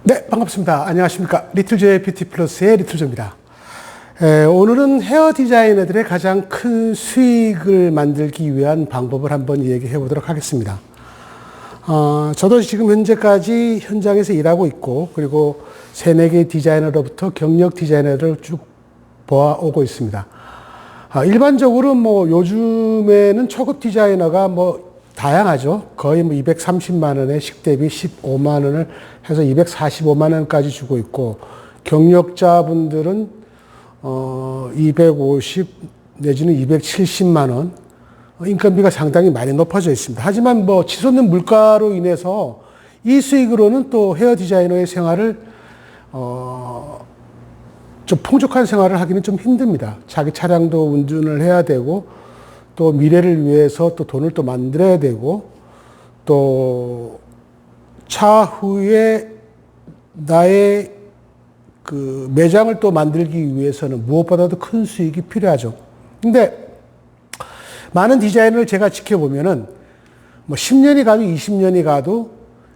네, 반갑습니다. 안녕하십니까. 리틀조의 뷰티플러스의 리틀조입니다. 오늘은 헤어 디자이너들의 가장 큰 수익을 만들기 위한 방법을 한번 얘기해 보도록 하겠습니다. 저도 지금 현재까지 현장에서 일하고 있고, 그리고 3-4개 디자이너로부터 경력 디자이너를 쭉 보아오고 있습니다. 일반적으로 요즘에는 초급 디자이너가 다양하죠. 거의 230만 원에 식대비 15만 원을 해서 245만 원까지 주고 있고, 경력자분들은 250 내지는 270만 원, 인건비가 상당히 많이 높아져 있습니다. 하지만 치솟는 물가로 인해서 이 수익으로는 또 헤어 디자이너의 생활을 좀 풍족한 생활을 하기는 좀 힘듭니다. 자기 차량도 운전을 해야 되고, 또 미래를 위해서 또 돈을 또 만들어야 되고, 또 차후에 나의 그 매장을 또 만들기 위해서는 무엇보다도 큰 수익이 필요하죠. 근데 많은 디자이너를 제가 지켜보면은 10년이 가도 20년이 가도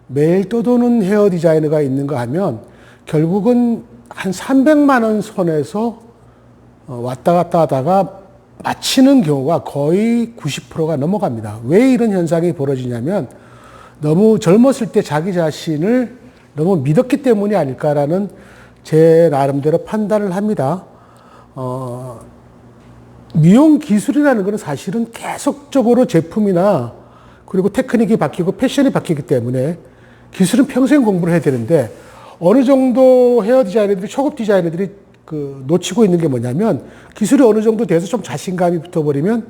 매일 떠도는 헤어 디자이너가 있는가 하면 결국은 한 300만 원 선에서 왔다 갔다 하다가 마치는 경우가 거의 90%가 넘어갑니다. 왜 이런 현상이 벌어지냐면 너무 젊었을 때 자기 자신을 너무 믿었기 때문이 아닐까라는 제 나름대로 판단을 합니다. 미용 기술이라는 것은 사실은 계속적으로 제품이나 그리고 테크닉이 바뀌고 패션이 바뀌기 때문에 기술은 평생 공부를 해야 되는데, 어느 정도 헤어 디자이너들이, 초급 디자이너들이 놓치고 있는 게 뭐냐면, 기술이 어느 정도 돼서 좀 자신감이 붙어버리면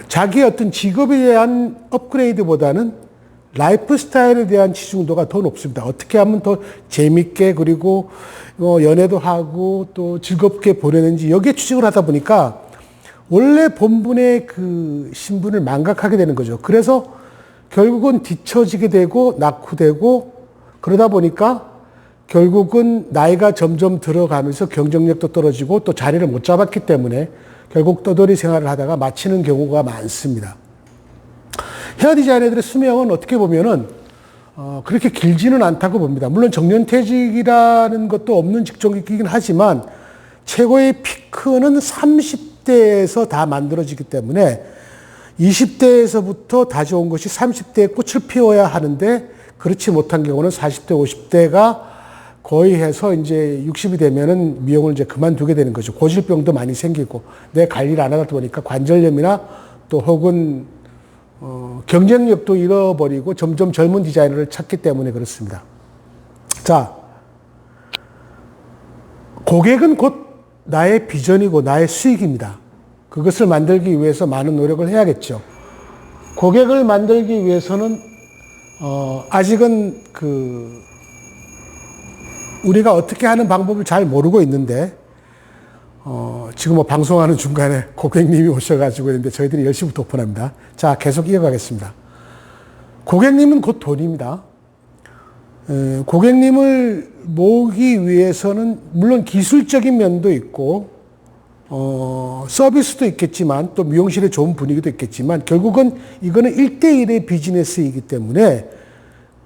자기의 어떤 직업에 대한 업그레이드보다는 라이프 스타일에 대한 치중도가 더 높습니다. 어떻게 하면 더 재밌게, 그리고 연애도 하고 또 즐겁게 보내는지 여기에 추적을 하다 보니까 원래 본분의 그 신분을 망각하게 되는 거죠. 그래서 결국은 뒤처지게 되고 낙후되고, 그러다 보니까 결국은 나이가 점점 들어가면서 경쟁력도 떨어지고 또 자리를 못 잡았기 때문에 결국 떠돌이 생활을 하다가 마치는 경우가 많습니다. 헤어 디자이너들의 수명은 어떻게 보면은 그렇게 길지는 않다고 봅니다. 물론 정년퇴직이라는 것도 없는 직종이긴 하지만 최고의 피크는 30대에서 다 만들어지기 때문에 20대에서부터 다 좋은 것이 30대에 꽃을 피워야 하는데, 그렇지 못한 경우는 40대, 50대가 거의 해서 이제 60이 되면은 미용을 이제 그만두게 되는 거죠. 고질병도 많이 생기고, 내 관리를 안 하다 보니까 관절염이나 또 혹은 경쟁력도 잃어버리고 점점 젊은 디자이너를 찾기 때문에 그렇습니다. 자, 고객은 곧 나의 비전이고 나의 수익입니다. 그것을 만들기 위해서 많은 노력을 해야겠죠. 고객을 만들기 위해서는 아직은 우리가 어떻게 하는 방법을 잘 모르고 있는데, 지금 방송하는 중간에 고객님이 오셔가지고 있는데 저희들이 10시부터 오픈합니다. 자, 계속 이어가겠습니다. 고객님은 곧 돈입니다. 고객님을 모으기 위해서는 물론 기술적인 면도 있고, 서비스도 있겠지만, 또 미용실의 좋은 분위기도 있겠지만, 결국은 이거는 1대1의 비즈니스이기 때문에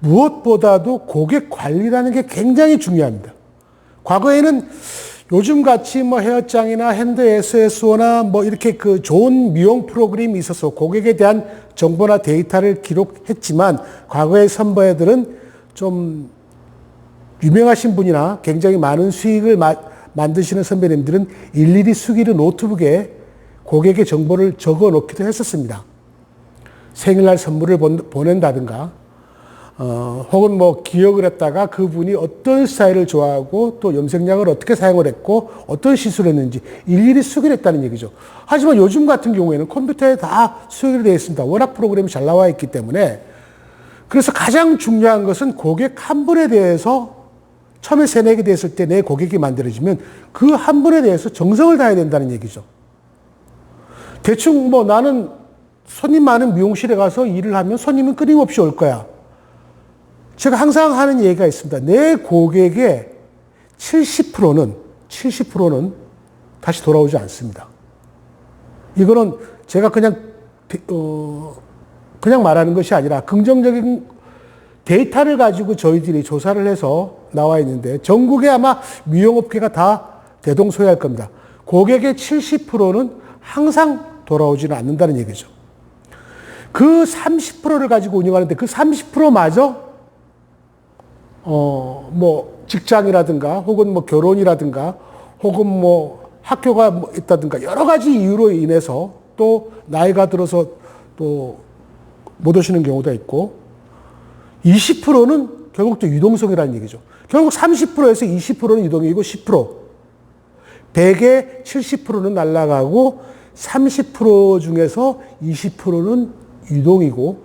무엇보다도 고객 관리라는 게 굉장히 중요합니다. 과거에는 요즘같이 헤어장이나 핸드 SSO나 이렇게 좋은 미용 프로그램이 있어서 고객에 대한 정보나 데이터를 기록했지만, 과거의 선배들은 좀 유명하신 분이나 굉장히 많은 수익을 만드시는 선배님들은 일일이 수기를 노트북에 고객의 정보를 적어 놓기도 했었습니다. 생일날 선물을 보낸다든가, 혹은 기억을 했다가 그분이 어떤 스타일을 좋아하고 또 염색약을 어떻게 사용을 했고 어떤 시술을 했는지 일일이 수기를 했다는 얘기죠. 하지만 요즘 같은 경우에는 컴퓨터에 다 수기를 되어 있습니다. 워낙 프로그램이 잘 나와 있기 때문에. 그래서 가장 중요한 것은 고객 한 분에 대해서 처음에 새내게 됐을 때 내 고객이 만들어지면 그 한 분에 대해서 정성을 다해야 된다는 얘기죠. 대충 나는 손님 많은 미용실에 가서 일을 하면 손님은 끊임없이 올 거야. 제가 항상 하는 얘기가 있습니다. 내 고객의 70%는 다시 돌아오지 않습니다. 이거는 제가 그냥 말하는 것이 아니라 긍정적인 데이터를 가지고 저희들이 조사를 해서 나와 있는데 전국에 아마 미용업계가 다 대동소이할 겁니다. 고객의 70%는 항상 돌아오지는 않는다는 얘기죠. 그 30%를 가지고 운영하는데 그 30%마저 뭐 직장이라든가 혹은 뭐 결혼이라든가 혹은 뭐 학교가 뭐 있다든가 여러 가지 이유로 인해서 또 나이가 들어서 또 못 오시는 경우도 있고 20%는 결국 또 유동성이라는 얘기죠. 결국 30%에서 20%는 유동이고 10%. 100에 70%는 날아가고 30% 중에서 20%는 유동이고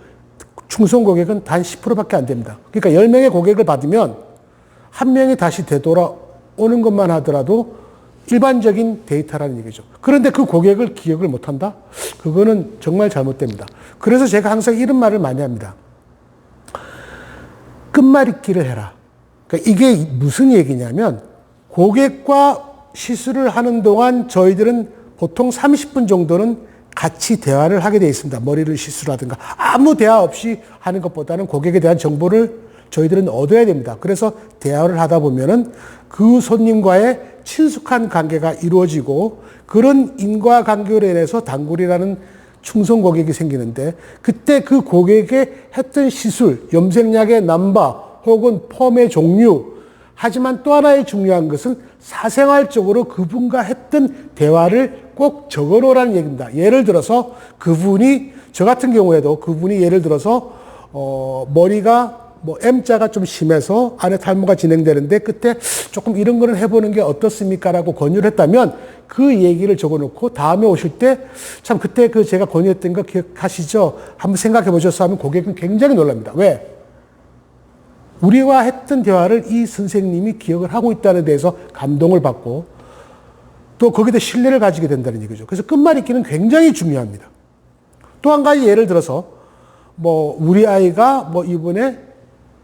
충성 고객은 단 10%밖에 안 됩니다. 그러니까 10명의 고객을 받으면 한 명이 다시 되돌아오는 것만 하더라도 일반적인 데이터라는 얘기죠. 그런데 그 고객을 기억을 못한다? 그거는 정말 잘못됩니다. 그래서 제가 항상 이런 말을 많이 합니다. 끝말잇기를 해라. 그러니까 이게 무슨 얘기냐면 고객과 시술을 하는 동안 저희들은 보통 30분 정도는 같이 대화를 하게 되어 있습니다. 머리를 시술하든가 아무 대화 없이 하는 것보다는 고객에 대한 정보를 저희들은 얻어야 됩니다. 그래서 대화를 하다 보면은 그 손님과의 친숙한 관계가 이루어지고 그런 인과관계로 인해서 단골이라는 충성 고객이 생기는데 그때 그 고객의 했던 시술, 염색약의 남바 혹은 펌의 종류 하지만 또 하나의 중요한 것은 사생활적으로 그분과 했던 대화를 꼭 적어놓으라는 얘기입니다. 예를 들어서 그분이 저 같은 경우에도 그분이 예를 들어서 머리가 뭐 M자가 좀 심해서 안에 탈모가 진행되는데 그때 조금 이런 거는 해보는 게 어떻습니까? 라고 권유를 했다면 그 얘기를 적어놓고 다음에 오실 때 참 그때 그 제가 권유했던 거 기억하시죠? 한번 생각해 보셨어 하면 고객은 굉장히 놀랍니다. 왜? 우리와 했던 대화를 이 선생님이 기억을 하고 있다는 데에서 감동을 받고 또 거기에 신뢰를 가지게 된다는 얘기죠. 그래서 끝말잇기는 굉장히 중요합니다. 또 한 가지 예를 들어서 뭐 우리 아이가 뭐 이번에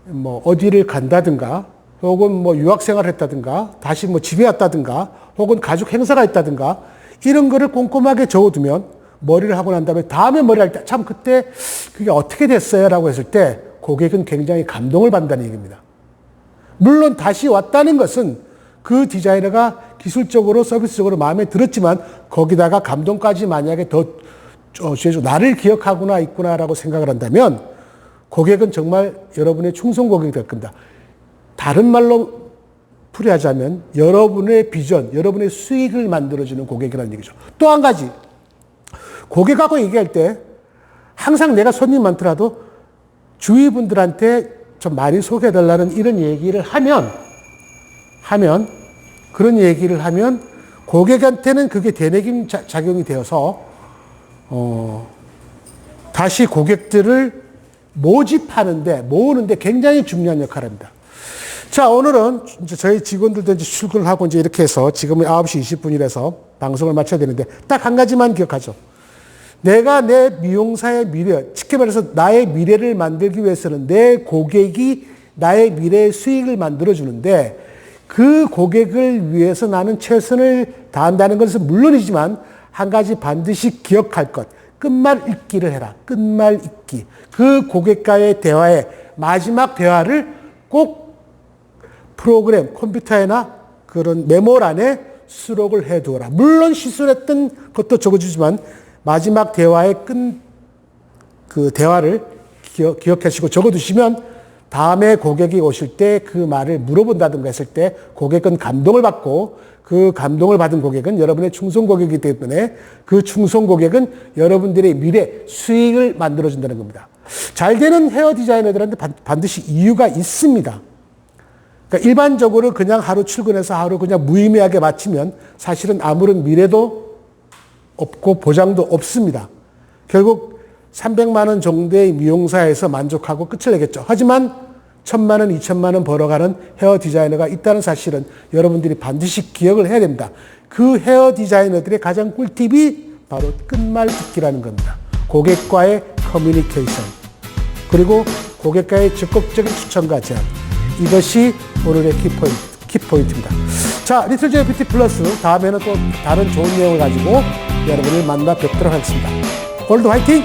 뭐 어디를 간다든가 혹은 뭐 유학생활을 했다든가 다시 뭐 집에 왔다든가 혹은 가족 행사가 있다든가 이런 거를 꼼꼼하게 적어두면 머리를 하고 난 다음에 머리 할 때 참 그때 그게 어떻게 됐어요? 라고 했을 때 고객은 굉장히 감동을 받는다는 얘기입니다. 물론 다시 왔다는 것은 그 디자이너가 기술적으로 서비스적으로 마음에 들었지만 거기다가 감동까지 만약에 더 나를 기억하구나 있구나라고 생각을 한다면 고객은 정말 여러분의 충성 고객이 될 겁니다. 다른 말로 풀이하자면 여러분의 비전, 여러분의 수익을 만들어주는 고객이라는 얘기죠. 또 한 가지, 고객하고 얘기할 때 항상 내가 손님 많더라도 주위 분들한테 좀 많이 소개해달라는 이런 얘기를 하면 그런 얘기를 하면 고객한테는 그게 되뇌김 작용이 되어서 다시 고객들을 모으는데 굉장히 중요한 역할을 합니다. 자, 오늘은 이제 저희 직원들도 이제 출근을 하고 이제 이렇게 해서 지금은 9시 20분이라서 방송을 마쳐야 되는데 딱 한 가지만 기억하죠. 내가 내 미용사의 미래, 쉽게 말해서 나의 미래를 만들기 위해서는 내 고객이 나의 미래의 수익을 만들어주는데 그 고객을 위해서 나는 최선을 다한다는 것은 물론이지만 한 가지 반드시 기억할 것. 끝말잇기를 해라. 끝말잇기. 그 고객과의 대화의 마지막 대화를 꼭 프로그램, 컴퓨터에나 그런 메모란에 수록을 해두어라. 물론 시술했던 것도 적어주지만 마지막 대화의 그 대화를 기억하시고 적어두시면 다음에 고객이 오실 때 그 말을 물어본다든가 했을 때 고객은 감동을 받고 그 감동을 받은 고객은 여러분의 충성 고객이기 때문에 그 충성 고객은 여러분들의 미래 수익을 만들어준다는 겁니다. 잘 되는 헤어 디자이너들한테 반드시 이유가 있습니다. 그러니까 일반적으로 그냥 하루 출근해서 하루 그냥 무의미하게 마치면 사실은 아무런 미래도 없고 보장도 없습니다. 결국 300만 원 정도의 미용사에서 만족하고 끝을 내겠죠. 하지만 1,000만 원, 2,000만 원 벌어가는 헤어 디자이너가 있다는 사실은 여러분들이 반드시 기억을 해야 됩니다. 그 헤어 디자이너들의 가장 꿀팁이 바로 끝말잇기라는 겁니다. 고객과의 커뮤니케이션 그리고 고객과의 적극적인 추천과 제안 이것이 오늘의 키포인트입니다. 자, 리틀조이 뷰티 플러스 다음에는 또 다른 좋은 내용을 가지고 여러분을 만나 뵙도록 하겠습니다. 오늘도 화이팅!